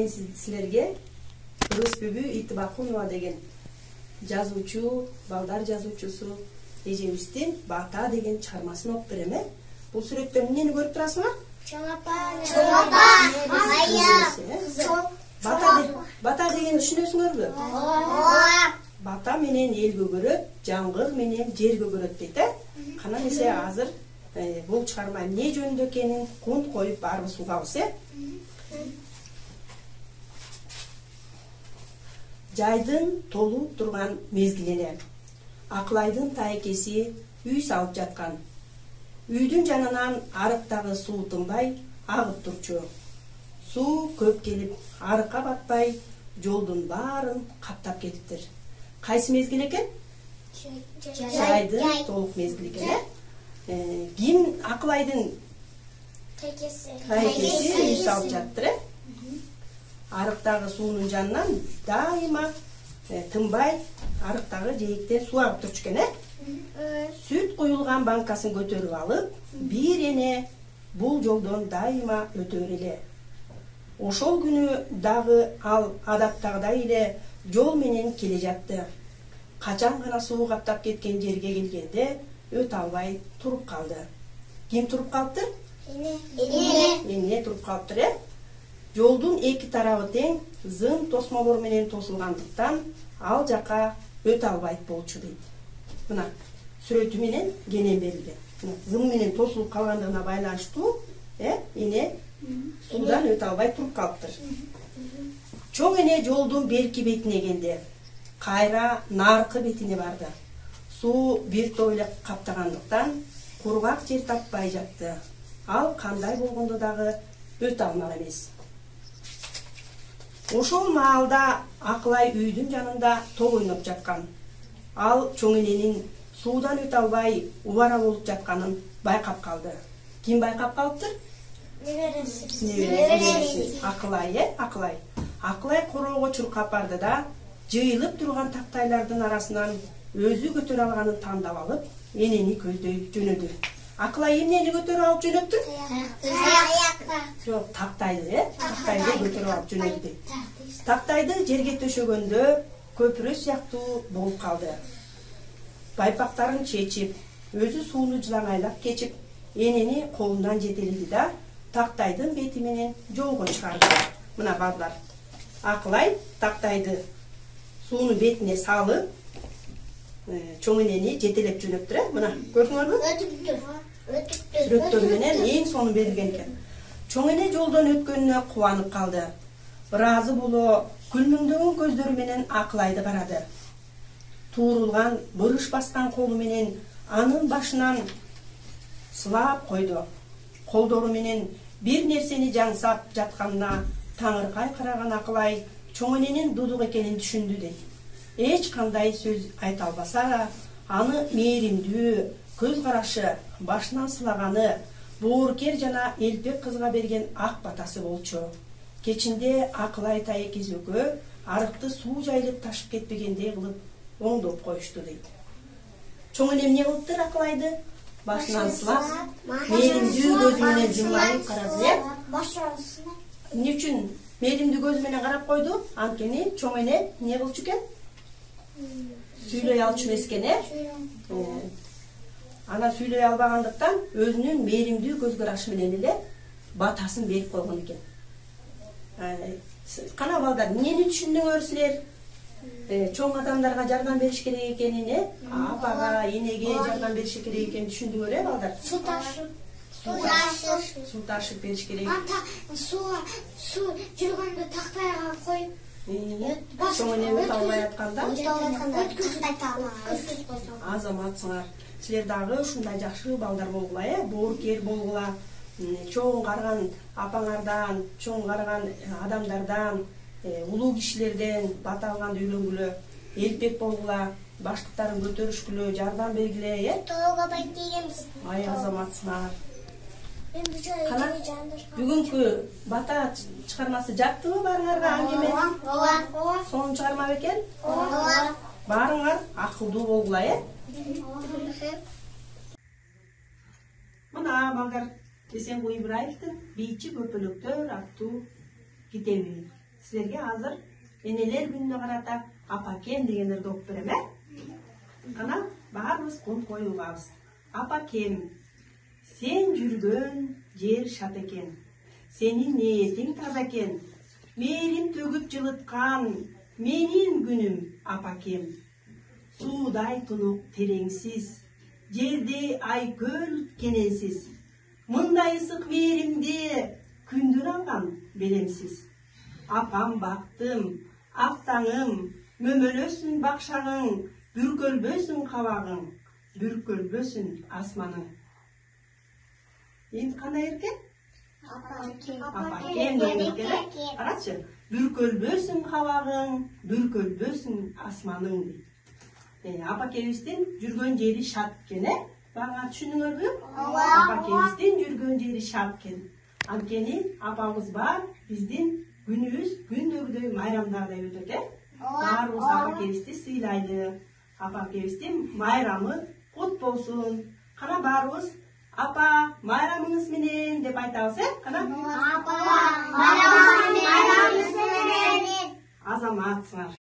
мен силерге Русбүбү Итибакунова деген жазуучу, балдар жазуучусу эжебиздин Бата деген чыгармасын окуп берем. Бул сүрөттөн эмнени көрүп турасыңар? Бата деген түшүнөсүңөрбү? Бата менен эл көгөрөт, жаңгыр менен жер көгөрөт дейт. Кана эмесе азыр бул чыгарма эмне жөнүндө экенин кунт коюп баарыбыз угабыз. Жайдын толуп турган мезгили. Акылайдын тайкеси үй салып жаткан. Үйдүн жанынан арыктагы суу тынбай агып турчу. Суу көп келип, арыкка батпай, жолдун баарын каптап кетиптир. Кайсы мезгил экен? Жайдын толук мезгили экен. Ким Акылайдын тайкеси үй салып жаттыр? Арыктагы суунун жанынан дайыма тынбай арыктагы жээктен суу агып турчу экен. Сүт куюлган банкасын көтөрүп алып, бир эне бул жолдон дайыма өтө эле. Ошол күнү дагы ал адаттагыдай эле жол менен келе жатты. Качан гана суу каптап кеткен жерге келгенде өтө албай туруп калды. Ким туруп калыптыр? Эне туруп калыптыр. Жолдун эки тарабы тең зым тосмолор менен тосулгандыктан ал жака өтө албайт болчу дейт. Мына сүрөтү менен кенен берилген. Зым менен тосулуп калгандыгына байланыштуу эне суудан өтө албай туруп калыптыр. Чоң эне жолдун берки бетине келди. Кайра наркы бетине барды. Суу бир топ эле каптагандыктан кургак жер таппай жатты. Ал кандай болгондо дагы өтө алмак эмес. Ошол маалда Акылай үйдүн жанында топ ойноп жаткан. Ал чоң эненин суудан өтө албай убара болуп жатканын байкап калды. Ким байкап калыптыр? Небереси. Акылай. Акылай короого чуркап барды да, жыйылып турган тактайлардын арасынан өзү көтөрө алганын тандап алып, энени көздөй жөнөдү. Акылай эмнени көтөрүп алып жөнөптү? Жок, тактайды, тактайды көтөрүп алып жөнөдү. Тактайды жерге төшөгөндө көпүрө сыяктуу болуп калды. Байпактарын чечип, өзү сууну жылаңайлап кечип, энени колунан жетеледи да, тактайдын бети менен жолго чыгарды. Мына балдар, Акылай тактайды суунун бетине салып, чоң энени жетелеп жөнөптүр. Мына көрдүңөрбү? Сүрөттөр менен эң сонун берилген экен. Чоң эне жолдон өткөнүнө кубанып калды. Ыраазы боло күлмүңдөгөн көздөрү менен Акылайды карады. Туурулган, буруш баскан колу менен анын башынан сылап койду. Колдору менен бир нерсени жаңсап жатканына таңыркай караган Акылай чоң эненин дудук экенин түшүндү дейт. Эч кандай сөз айта албаса, аны мээримдүү көз карашы, башынан сылаганы, боорукер жана элпек кызга берген ак батасы болчу. Кечинде Акылай тайкеси экөө арыкты суу жайылып ташып кетпегендей кылып оңдоп коюшту дейт. Чоң эне эмне кылыптыр Акылайды? Башынан сылап, мээримдүү көзү менен жымайып карады. Эмне үчүн мээримдүү көзү менен карап койду? Анткени чоң эне эмне кылчу экен? Сүйлөй алчу эмес экен, Ана сүйлөй албагандыктан өзүнүн мээримдүү көз карашы менен эле батасын берип койгон экен. Кана балдар, эмнени түшүндүңөр силер? Чоң адамдарга жардам бериш керек экенин, апага, энеге жардам бериш керек экенин түшүндүңөр, балдар? Суу ташып бериш керек. Суу жүргөндө тактайга коюп, чоң эне өтө албай атканда азаматсыңар. Силер дагы ушундай жакшы балдар болгула, боорукер болгула, чоң карган апаңардан, чоң карган адамдардан, улуу кишилерден бата алганда үйлөнгүлө, элпек болгула, баштыктарын көтөрүшкүлө, жардам бергиле, тоого байт дегенбиз. Ай азаматсыңар. Кана бүгүнкү бата чыгармасы жактыбы баарыңарга аңгеме? Ооба. Сонун чыгарма экен? Ооба. Баарыңар акылдуу болгула, Мына балдар, Эсенкул Ибраевдин «Бийчи көпөлөктөр» аттуу китеби. силерге азыр энелер күнүнө карата апакем дегендерди окуп берем, Кана баарыбыз кол коюлабыз. Апакем, сен жүргөн жер шат экен. Сенин ниетиң таза экен. Мээрим төгүп жылыткан менин күнүм апакем. Суудай тунук тереңсиз, жерде ай көл кененсиз. Мындай ысык мээримди күндүн алган белемсиз. Апам бактым, актаңым, мөмөлөсүн бакшагың, бүркөлбөсүн кабагың, бүркөлбөсүн асманың. Эми кандай эркен? Апакем деген эркен. Карачы, бүркөлбөсүн кабагың, бүркөлбөсүн асманың дейт. Апакебиздин жүргөн жери шат экен, Бага түшүнүңөрбү? Апакебиздин жүргөн жери шат экен. Анткени апабыз бар, биздин күнүбүз күндөгүдөй майрамдардай өтөт, Баарыбыз апакебизди сыйлайлы. Апакебиздин майрамы кут болсун. Кана баарыбыз апа майрамыңыз менен деп айтабыз, Кана? Апа майрамыңыз менен. Азаматсыңар.